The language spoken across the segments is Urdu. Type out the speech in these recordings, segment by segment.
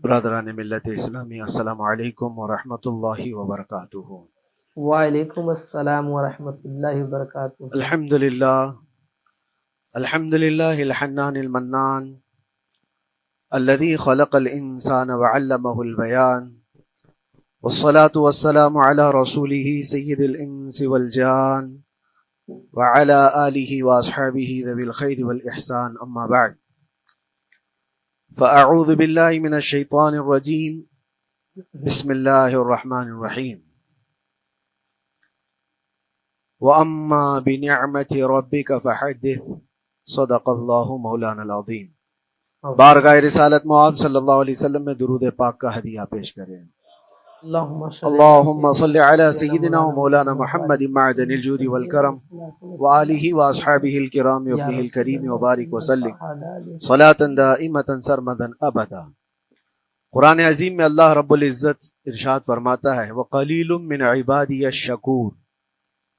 برادران ملت اسلامی، السلام علیکم ورحمۃ اللہ وبرکاتہ۔ وعلیکم السلام ورحمۃ اللہ وبرکاتہ۔ الحمد للہ الحنان المنان الذي خلق الانسان وعلمه البيان، والصلاة والسلام على رسوله سید الانس والجان وعلى آلہ واصحابہ ذوی الخیر والاحسان، اما بعد فاعوذ باللہ من الشیطان الرجیم، بسم اللہ الرحمن الرحیم۔ وَأَمَّا بِنِعْمَةِ رَبِّكَ فَحَدِّثْ، صدق اللہ مولانا العظیم۔ بارگاہ رسالت معاذ صلی اللہ علیہ وسلم میں درود پاک کا ہدیہ پیش کریں۔ اللہم صلی علی سیدنا و مولانا محمد معدن الجود والکرم وآلہ واصحابہ الکرام وابنہ الکریم وبارک وسلم صلاة دائمة سرمدا ابدا۔ قرآن عظیم میں اللہ رب العزت ارشاد فرماتا ہے، وَقَلِيلٌ مِّنْ عِبَادِيَ الشَّكُورُ،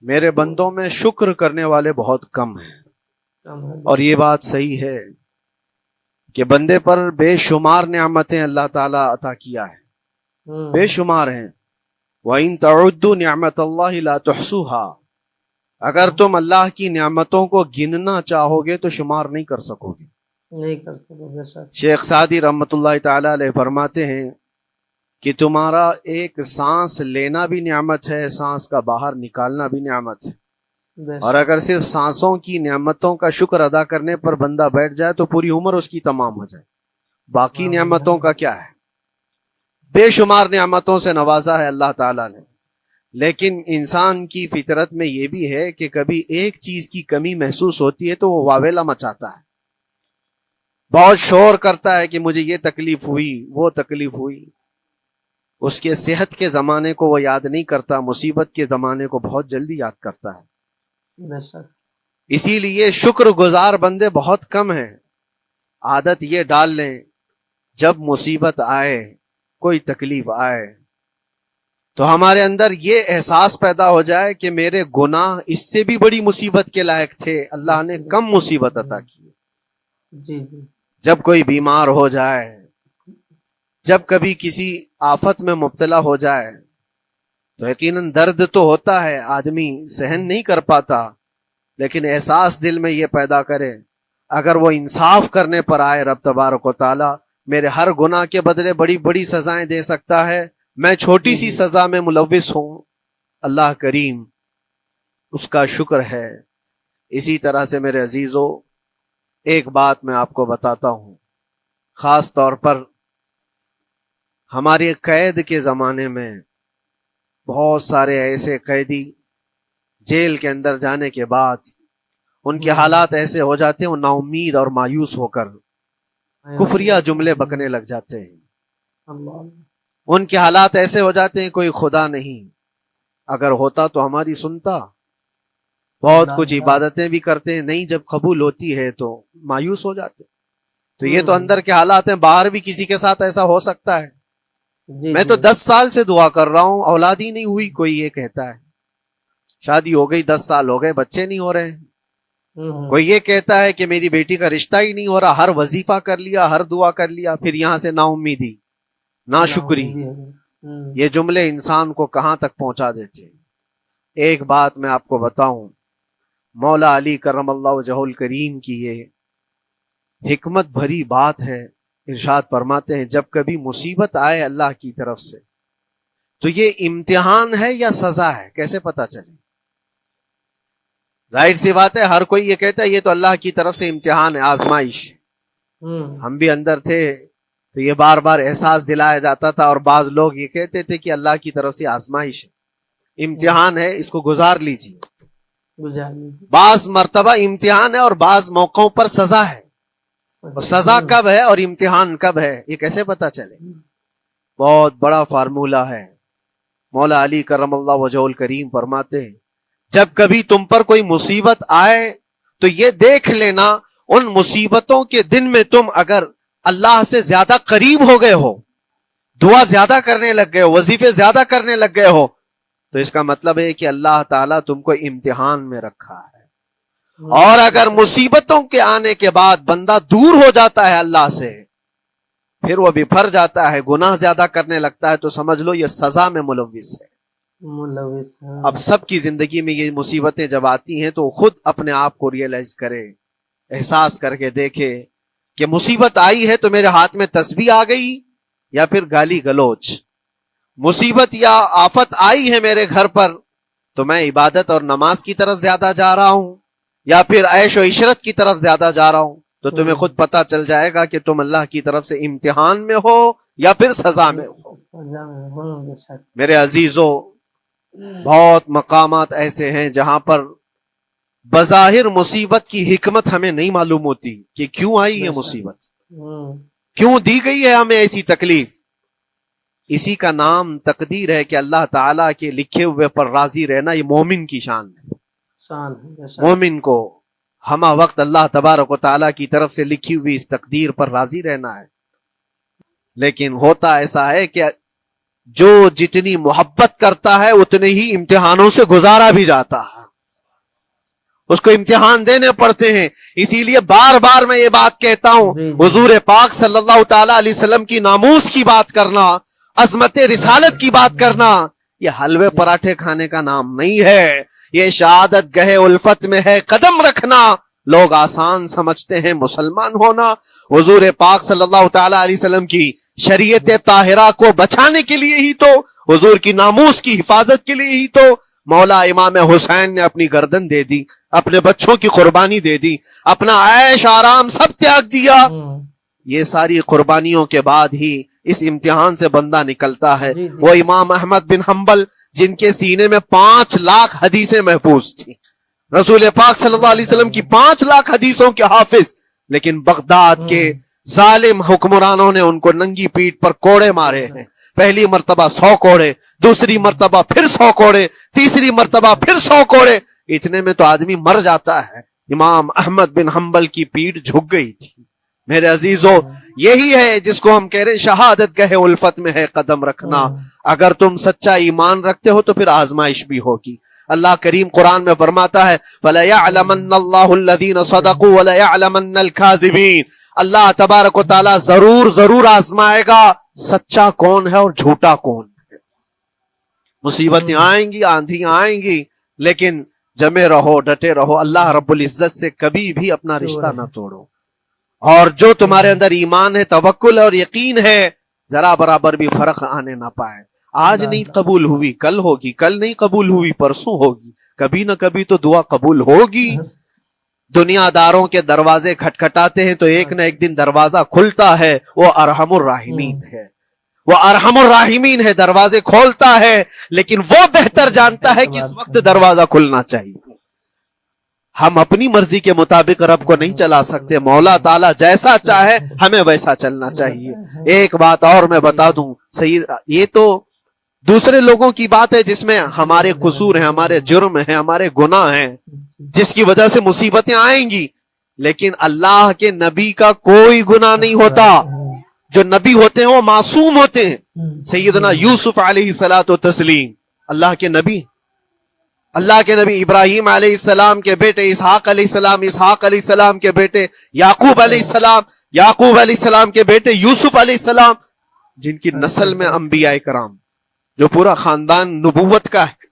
میرے بندوں میں شکر کرنے والے بہت کم ہیں۔ اور یہ بات صحیح ہے کہ بندے پر بے شمار نعمتیں اللہ تعالیٰ عطا کیا ہے، بے شمار ہیں۔ وَإِن تَعُدُّوا نِعْمَتَ اللَّهِ لَا تُحْصُوهَا، اگر تم اللہ کی نعمتوں کو گننا چاہو گے تو شمار نہیں کر سکو گے۔ شیخ سعدی رحمۃ اللہ تعالی علیہ فرماتے ہیں کہ تمہارا ایک سانس لینا بھی نعمت ہے، سانس کا باہر نکالنا بھی نعمت ہے، اور اگر صرف سانسوں کی نعمتوں کا شکر ادا کرنے پر بندہ بیٹھ جائے تو پوری عمر اس کی تمام ہو جائے۔ باقی نعمتوں کا کیا ہے؟ بے شمار نعمتوں سے نوازا ہے اللہ تعالیٰ نے، لیکن انسان کی فطرت میں یہ بھی ہے کہ کبھی ایک چیز کی کمی محسوس ہوتی ہے تو وہ واویلا مچاتا ہے، بہت شور کرتا ہے کہ مجھے یہ تکلیف ہوئی، وہ تکلیف ہوئی۔ اس کے صحت کے زمانے کو وہ یاد نہیں کرتا، مصیبت کے زمانے کو بہت جلدی یاد کرتا ہے۔ اسی لیے شکر گزار بندے بہت کم ہیں۔ عادت یہ ڈال لیں، جب مصیبت آئے، کوئی تکلیف آئے، تو ہمارے اندر یہ احساس پیدا ہو جائے کہ میرے گناہ اس سے بھی بڑی مصیبت کے لائق تھے، اللہ نے کم مصیبت عطا کی۔ جب کوئی بیمار ہو جائے، جب کبھی کسی آفت میں مبتلا ہو جائے تو یقیناً درد تو ہوتا ہے، آدمی سہن نہیں کر پاتا، لیکن احساس دل میں یہ پیدا کرے اگر وہ انصاف کرنے پر آئے رب تبارک و تعالی میرے ہر گناہ کے بدلے بڑی بڑی سزائیں دے سکتا ہے، میں چھوٹی سی سزا میں ملوث ہوں، اللہ کریم اس کا شکر ہے۔ اسی طرح سے میرے عزیزو، ایک بات میں آپ کو بتاتا ہوں، خاص طور پر ہمارے قید کے زمانے میں بہت سارے ایسے قیدی جیل کے اندر جانے کے بعد ان کے حالات ایسے ہو جاتے ہیں، وہ نا امید اور مایوس ہو کر کفریہ جملے بکنے لگ جاتے ہیں۔ ان کے حالات ایسے ہو جاتے ہیں کوئی خدا نہیں، اگر ہوتا تو ہماری سنتا، بہت کچھ عبادتیں بھی کرتے ہیں، نہیں جب قبول ہوتی ہے تو مایوس ہو جاتے۔ تو یہ تو اندر کے حالات ہیں، باہر بھی کسی کے ساتھ ایسا ہو سکتا ہے۔ میں تو 10 سال سے دعا کر رہا ہوں، اولاد ہی نہیں ہوئی، کوئی یہ کہتا ہے۔ شادی ہو گئی، 10 سال ہو گئے، بچے نہیں ہو رہے ہیں۔ کوئی یہ کہتا ہے کہ میری بیٹی کا رشتہ ہی نہیں ہو رہا، ہر وظیفہ کر لیا، ہر دعا کر لیا، پھر یہاں سے نا امیدی، نا شکری۔ یہ جملے انسان کو کہاں تک پہنچا دیتے ہیں۔ ایک بات میں آپ کو بتاؤں، مولا علی کرم اللہ وجہہ الکریم کی یہ حکمت بھری بات ہے، ارشاد فرماتے ہیں جب کبھی مصیبت آئے اللہ کی طرف سے تو یہ امتحان ہے یا سزا ہے، کیسے پتا چلے؟ ظاہر سی بات ہے، ہر کوئی یہ کہتا ہے یہ تو اللہ کی طرف سے امتحان ہے، آزمائش۔ ہم بھی اندر تھے تو یہ بار بار احساس دلایا جاتا تھا، اور بعض لوگ یہ کہتے تھے کہ اللہ کی طرف سے آزمائش ہے، امتحان ہے، اس کو گزار لیجیے۔ بعض مرتبہ امتحان ہے اور بعض موقعوں پر سزا ہے، اور سزا کب ہے اور امتحان کب ہے یہ کیسے پتا چلے؟ بہت بڑا فارمولہ ہے۔ مولا علی کرم اللہ وجہ الکریم فرماتے ہیں جب کبھی تم پر کوئی مصیبت آئے تو یہ دیکھ لینا ان مصیبتوں کے دن میں تم اگر اللہ سے زیادہ قریب ہو گئے ہو، دعا زیادہ کرنے لگ گئے ہو، وظیفے زیادہ کرنے لگ گئے ہو، تو اس کا مطلب ہے کہ اللہ تعالیٰ تم کو امتحان میں رکھا ہے۔ اور اگر مصیبتوں کے آنے کے بعد بندہ دور ہو جاتا ہے اللہ سے، پھر وہ بفر جاتا ہے، گناہ زیادہ کرنے لگتا ہے، تو سمجھ لو یہ سزا میں ملوث ہے۔ ملوث، ہاں۔ اب سب کی زندگی میں یہ مصیبتیں جب آتی ہیں تو خود اپنے آپ کو ریئلائز کرے، احساس کر کے دیکھے کہ مصیبت آئی ہے تو میرے ہاتھ میں تسبیح آ گئی یا پھر گالی گلوچ، مصیبت یا آفت آئی ہے میرے گھر پر تو میں عبادت اور نماز کی طرف زیادہ جا رہا ہوں یا پھر عیش و عشرت کی طرف زیادہ جا رہا ہوں، تو تمہیں خود پتا چل جائے گا کہ تم اللہ کی طرف سے امتحان میں ہو یا پھر سزا میں ہو۔ بے شک۔ میرے عزیزو، بہت مقامات ایسے ہیں جہاں پر بظاہر مصیبت کی حکمت ہمیں نہیں معلوم ہوتی کہ کیوں آئی یہ مصیبت، کیوں دی گئی ہے ہمیں ایسی تکلیف۔ اسی کا نام تقدیر ہے کہ اللہ تعالیٰ کے لکھے ہوئے پر راضی رہنا یہ مومن کی شان ہے۔ مومن کو ہمہ وقت اللہ تبارک و تعالیٰ کی طرف سے لکھی ہوئی اس تقدیر پر راضی رہنا ہے۔ لیکن ہوتا ایسا ہے کہ جو جتنی محبت کرتا ہے اتنے ہی امتحانوں سے گزارا بھی جاتا ہے، اس کو امتحان دینے پڑتے ہیں۔ اسی لیے بار بار میں یہ بات کہتا ہوں، حضور پاک صلی اللہ تعالی علیہ وسلم کی ناموس کی بات کرنا، عظمت رسالت کی بات کرنا، یہ حلوے پراٹھے کھانے کا نام نہیں ہے، یہ شہادت گہے الفت میں ہے قدم رکھنا۔ لوگ آسان سمجھتے ہیں مسلمان ہونا، حضور پاک صلی اللہ تعالی علیہ وسلم کی شریعت طاہرہ کو بچانے کے لیے ہی تو، حضور کی ناموس کی حفاظت کے لیے ہی تو مولا امام حسین نے اپنی گردن دے دی، اپنے بچوں کی قربانی دے دی، اپنا عیش آرام سب تیاگ دیا۔ یہ ساری قربانیوں کے بعد ہی اس امتحان سے بندہ نکلتا ہے۔ وہ امام احمد بن حنبل جن کے سینے میں 5 لاکھ حدیثیں محفوظ تھیں، رسول پاک صلی اللہ علیہ وسلم کی 5 لاکھ حدیثوں کے حافظ، لیکن بغداد کے ظالم حکمرانوں نے ان کو ننگی پیٹھ پر کوڑے مارے ہیں۔ پہلی مرتبہ 100 کوڑے، دوسری مرتبہ پھر 100 کوڑے، تیسری مرتبہ پھر 100 کوڑے، اتنے میں تو آدمی مر جاتا ہے۔ امام احمد بن حنبل کی پیٹھ جھک گئی تھی۔ میرے عزیزو، یہی ہے جس کو ہم کہہ رہے شہادت گہے الفت میں ہے قدم رکھنا۔ اگر تم سچا ایمان رکھتے ہو تو پھر آزمائش بھی ہوگی۔ اللہ کریم قرآن میں فرماتا ہے وَلَيَعْلَمَنَّ اللَّهُ الَّذِينَ صَدَقُوا وَلَيَعْلَمَنَّ الْكَاذِبِينَ۔ اللہ تبارک و تعالیٰ ضرور آزمائے گا سچا کون ہے اور جھوٹا کون ہے۔ مصیبتیں آئیں گی، آندھیاں آئیں گی، لیکن جمے رہو، ڈٹے رہو، اللہ رب العزت سے کبھی بھی اپنا رشتہ نہ توڑو۔ اور جو تمہارے اندر ایمان ہے، توکل اور یقین ہے، ذرا برابر بھی فرق آنے نہ پائے۔ آج نہیں قبول ہوئی کل ہوگی، کل نہیں قبول ہوئی پرسوں ہوگی، کبھی نہ کبھی تو دعا قبول ہوگی۔ دنیا داروں کے دروازے کھٹکھٹاتے ہیں تو ایک نہ ایک دن دروازہ کھلتا ہے، وہ ارحم الراحمین ہے، وہ ارحم الراحمین ہے، دروازے کھولتا ہے، لیکن وہ بہتر جانتا ہے کہ اس وقت دروازہ کھلنا چاہیے۔ ہم اپنی مرضی کے مطابق رب کو نہیں چلا سکتے، مولا تعالیٰ جیسا چاہے ہمیں ویسا چلنا چاہیے۔ ایک بات اور میں بتا دوں سید، یہ تو دوسرے لوگوں کی بات ہے جس میں ہمارے قصور ہیں، ہمارے جرم ہیں، ہمارے گناہ ہیں، جس کی وجہ سے مصیبتیں آئیں گی، لیکن اللہ کے نبی کا کوئی گناہ نہیں ہوتا۔ جو نبی ہوتے ہیں وہ معصوم ہوتے ہیں۔ سیدنا یوسف علیہ الصلوۃ والتسلیم اللہ کے نبی، اللہ کے نبی ابراہیم علیہ السلام کے بیٹے اسحاق علیہ السلام، اسحاق علیہ السلام کے بیٹے یعقوب علیہ السلام، یعقوب علیہ السلام کے بیٹے یوسف علیہ السلام، جن کی نسل میں انبیاء کرام، جو پورا خاندان نبوت کا ہے،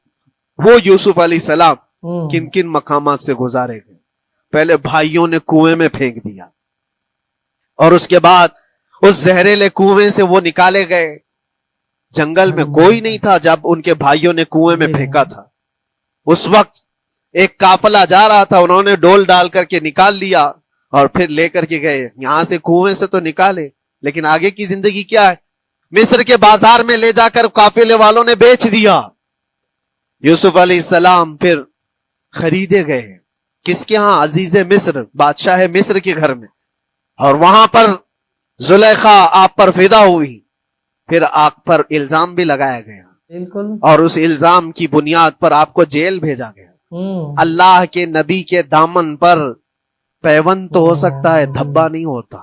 وہ یوسف علیہ السلام کن کن مقامات سے گزارے گئے۔ پہلے بھائیوں نے کنویں میں پھینک دیا، اور اس کے بعد اس زہریلے کنویں سے وہ نکالے گئے۔ جنگل میں کوئی نہیں تھا جب ان کے بھائیوں نے کنویں میں پھینکا تھا۔ اس وقت ایک قافلہ جا رہا تھا، انہوں نے ڈول ڈال کر کے نکال لیا اور پھر لے کر کے گئے۔ یہاں سے کنویں سے تو نکالے، لیکن آگے کی زندگی کیا ہے؟ مصر کے بازار میں لے جا کر قافلے والوں نے بیچ دیا۔ یوسف علیہ السلام پھر خریدے گئے، کس کے ہاں؟ عزیز مصر، بادشاہ مصر کے گھر میں، اور وہاں پر زلیخا آپ پر فدا ہوئی، پھر آپ پر الزام بھی لگایا گیا، اور اس الزام کی بنیاد پر آپ کو جیل بھیجا گیا۔ اللہ کے نبی کے دامن پر پیوند تو ہو سکتا ہے، دھبا نہیں ہوتا۔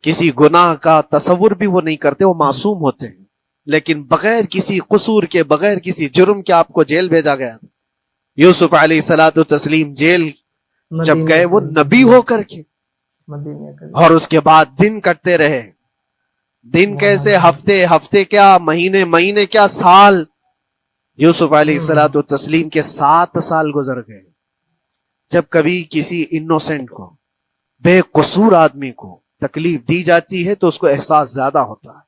کسی گناہ کا تصور بھی وہ نہیں کرتے، وہ معصوم ہوتے ہیں، لیکن بغیر کسی قصور کے، بغیر کسی جرم کے آپ کو جیل بھیجا گیا۔ یوسف علیہ الصلوۃ والتسلیم جیل جب گئے، وہ نبی ہو کر کے، اور اس کے بعد دن کٹتے رہے، دن کیسے، ہفتے، ہفتے کیا، مہینے، مہینے کیا، سال. یوسف علیہ الصلوۃ والتسلیم کے 7 سال گزر گئے. جب کبھی کسی انوسینٹ کو، بے قصور آدمی کو تکلیف دی جاتی ہے تو اس کو احساس زیادہ ہوتا ہے،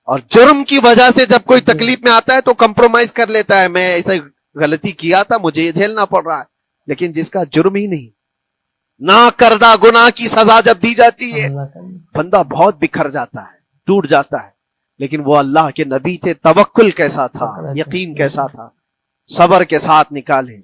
اور جرم کی وجہ سے جب کوئی تکلیف میں آتا ہے تو کمپرومائز کر لیتا ہے، میں ایسا غلطی کیا تھا، مجھے یہ جھیلنا پڑ رہا ہے. لیکن جس کا جرم ہی نہیں، نہ کردہ گناہ کی سزا جب دی جاتی ہے، بندہ بہت بکھر جاتا ہے، ٹوٹ جاتا ہے. لیکن وہ اللہ کے نبی تھے، توکل کیسا تھا، یقین کیسا تھا، صبر کے ساتھ نکالے.